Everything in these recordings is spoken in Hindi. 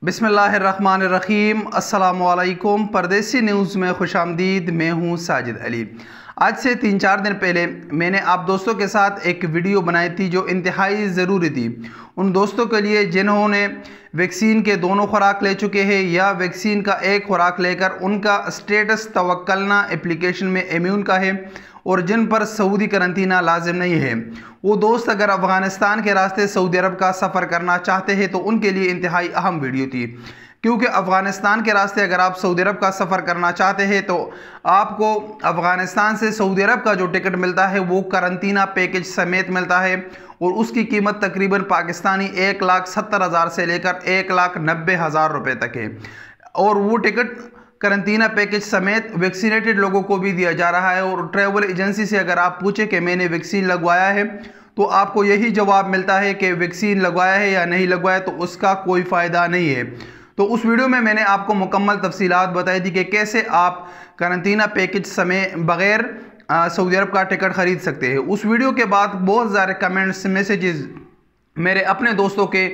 बिस्मिल्लाहिर्रहमानिर्रहीम। अस्सलामुअलैकुम। परदेसी न्यूज़ में खुशामदीद। मैं हूँ साजिद अली। आज से 3-4 दिन पहले मैंने आप दोस्तों के साथ एक वीडियो बनाई थी जो इंतहाई ज़रूरी थी उन दोस्तों के लिए जिन्होंने वैक्सीन के दोनों खुराक ले चुके हैं या वैक्सीन का एक खुराक लेकर उनका स्टेटस तवक्कलना एप्लीकेशन में इम्यून का है और जिन पर सऊदी करंतना लाजिम नहीं है। वो दोस्त अगर अफ़गानिस्तान के रास्ते सऊदी अरब का सफ़र करना चाहते हैं तो उनके लिए इंतहाई अहम वीडियो थी, क्योंकि अफ़गानिस्तान के रास्ते अगर आप सऊदी अरब का सफ़र करना चाहते हैं तो आपको अफ़गानिस्तान से सऊदी अरब का जो टिकट मिलता है वो करंतना पैकेज समेत मिलता है और उसकी कीमत तकरीबन पाकिस्तानी 1,70,000 से लेकर 1,90,000 रुपये तक है। और वो टिकट करंतना पैकेज समेत वैक्सीनेटेड लोगों को भी दिया जा रहा है। और ट्रैवल एजेंसी से अगर आप पूछे कि मैंने वैक्सीन लगवाया है तो आपको यही जवाब मिलता है कि वैक्सीन लगवाया है या नहीं लगवाया, तो उसका कोई फ़ायदा नहीं है। तो उस वीडियो में मैंने आपको मुकम्मल तफसीलात बताई थी कि कैसे आप करंतना पैकेज समेत बग़ैर सऊदी अरब का टिकट ख़रीद सकते हैं। उस वीडियो के बाद बहुत सारे कमेंट्स मैसेजेस मेरे अपने दोस्तों के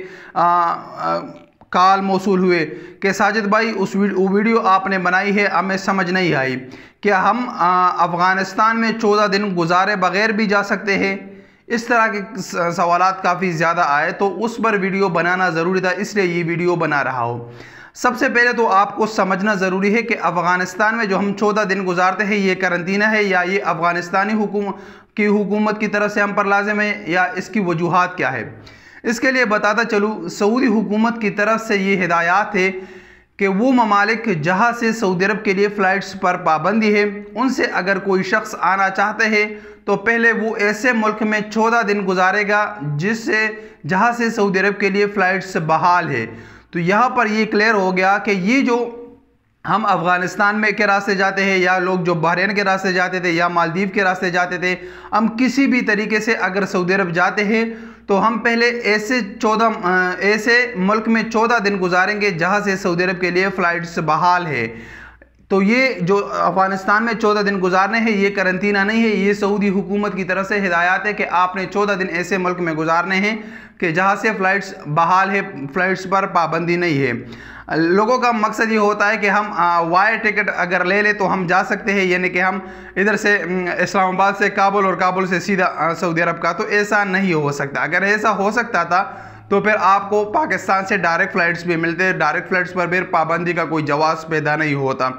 कॉल मौसूल हुए कि साजिद भाई वो वीडियो आपने बनाई है हमें समझ नहीं आई, क्या हम अफ़गानिस्तान में 14 दिन गुजारे बगैर भी जा सकते हैं? इस तरह के सवालात काफ़ी ज़्यादा आए तो उस पर वीडियो बनाना ज़रूरी था, इसलिए ये वीडियो बना रहा हूँ। सबसे पहले तो आपको समझना ज़रूरी है कि अफ़गानिस्तान में जो हम 14 दिन गुजारते हैं ये करंतना है या ये अफ़गानिस्तानी हुकूमत की तरफ से हम पर लाजिम है या इसकी वजूहात क्या है। इसके लिए बताता चलूँ, सऊदी हुकूमत की तरफ से ये हिदायत है कि वो ममालिक जहाँ से सऊदी अरब के लिए फ़्लाइट्स पर पाबंदी है उनसे अगर कोई शख्स आना चाहते हैं तो पहले वो ऐसे मुल्क में 14 दिन गुजारेगा जहाँ से सऊदी अरब के लिए फ़्लाइट्स बहाल है। तो यहाँ पर ये क्लियर हो गया कि ये जो हम अफ़गानिस्तान में के रास्ते जाते हैं या लोग जो बहरीन के रास्ते जाते थे या मालदीव के रास्ते जाते थे, हम किसी भी तरीके से अगर सऊदी अरब जाते हैं तो हम पहले ऐसे मुल्क में 14 दिन गुजारेंगे जहां से सऊदी अरब के लिए फ़्लाइट्स बहाल है। तो ये जो अफ़गानिस्तान में 14 दिन गुजारने हैं ये करंतना नहीं है, ये सऊदी हुकूमत की तरफ से हिदायत है कि आपने 14 दिन ऐसे मुल्क में गुजारने हैं कि जहाँ से फ़्लाइट्स बहाल है, फ़्लाइट्स पर पाबंदी नहीं है। लोगों का मकसद ये होता है कि हम वायर टिकट अगर ले लें तो हम जा सकते हैं, यानी कि हम इधर से इस्लामाबाद से काबुल और काबुल से सीधा सऊदी अरब का, तो ऐसा नहीं हो सकता। अगर ऐसा हो सकता था तो फिर आपको पाकिस्तान से डायरेक्ट फ़्लाइट्स भी मिलते, डायरेक्ट फ़्लाइट्स पर फिर पाबंदी का कोई जवाब पैदा नहीं होता।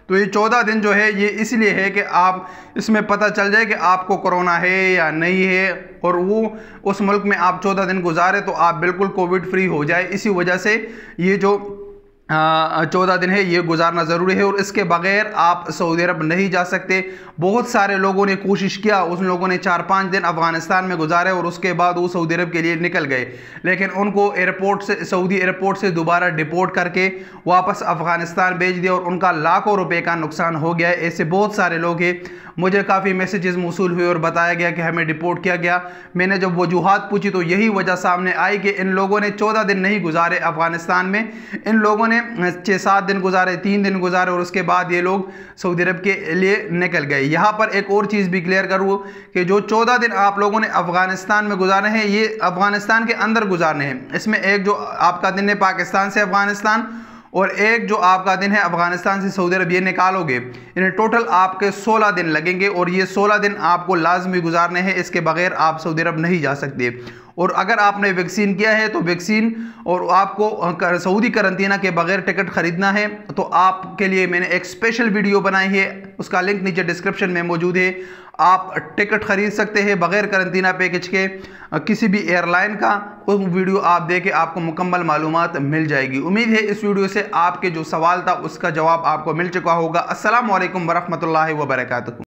तो ये 14 दिन जो है ये इसलिए है कि आप इसमें पता चल जाए कि आपको कोरोना है या नहीं है और वो उस मुल्क में आप 14 दिन गुजारे तो आप बिल्कुल कोविड फ्री हो जाए। इसी वजह से ये जो 14 दिन है ये गुजारना ज़रूरी है और इसके बगैर आप सऊदी अरब नहीं जा सकते। बहुत सारे लोगों ने कोशिश किया, उन लोगों ने 4-5 दिन अफ़गानिस्तान में गुजारे और उसके बाद वो सऊदी अरब के लिए निकल गए, लेकिन उनको सऊदी एयरपोर्ट से दोबारा डिपोर्ट करके वापस अफ़गानिस्तान भेज दिया और उनका लाखों रुपए का नुकसान हो गया है। ऐसे बहुत सारे लोग हैं, मुझे काफ़ी मैसेजेस मौसूल हुए और बताया गया कि हमें डिपोर्ट किया गया। मैंने जब वजूहात पूछी तो यही वजह सामने आई कि इन लोगों ने 14 दिन नहीं गुजारे अफ़गानिस्तान में, इन लोगों ने 6-7 दिन गुजारे, 3 दिन गुजारे और उसके बाद ये लोग सऊदी अरब के लिए निकल गए। यहाँ पर एक और चीज़ भी क्लियर करूँ कि जो 14 दिन आप लोगों ने अफ़गानिस्तान में गुजारे हैं ये अफ़गानिस्तान के अंदर गुजारने हैं। इसमें एक जो आपका दिन है पाकिस्तान से अफ़गानिस्तान और एक जो आपका दिन है अफ़गानिस्तान से सऊदी अरब, ये निकालोगे इन्हें टोटल आपके 16 दिन लगेंगे और ये 16 दिन आपको लाजमी गुजारने हैं, इसके बगैर आप सऊदी अरब नहीं जा सकते। और अगर आपने वैक्सीन किया है तो वैक्सीन और आपको सऊदी करंतना के बगैर टिकट ख़रीदना है तो आपके लिए मैंने एक स्पेशल वीडियो बनाई है, उसका लिंक नीचे डिस्क्रिप्शन में मौजूद है। आप टिकट ख़रीद सकते हैं बग़ैर करंतना पैकेज के किसी भी एयरलाइन का, वो वीडियो आप देखें आपको मुकम्मल मालूमात मिल जाएगी। उम्मीद है इस वीडियो से आपके जो सवाल था उसका जवाब आपको मिल चुका होगा। अस्सलामु अलैकुम वरहमतुल्लाहि वबरकातुहू।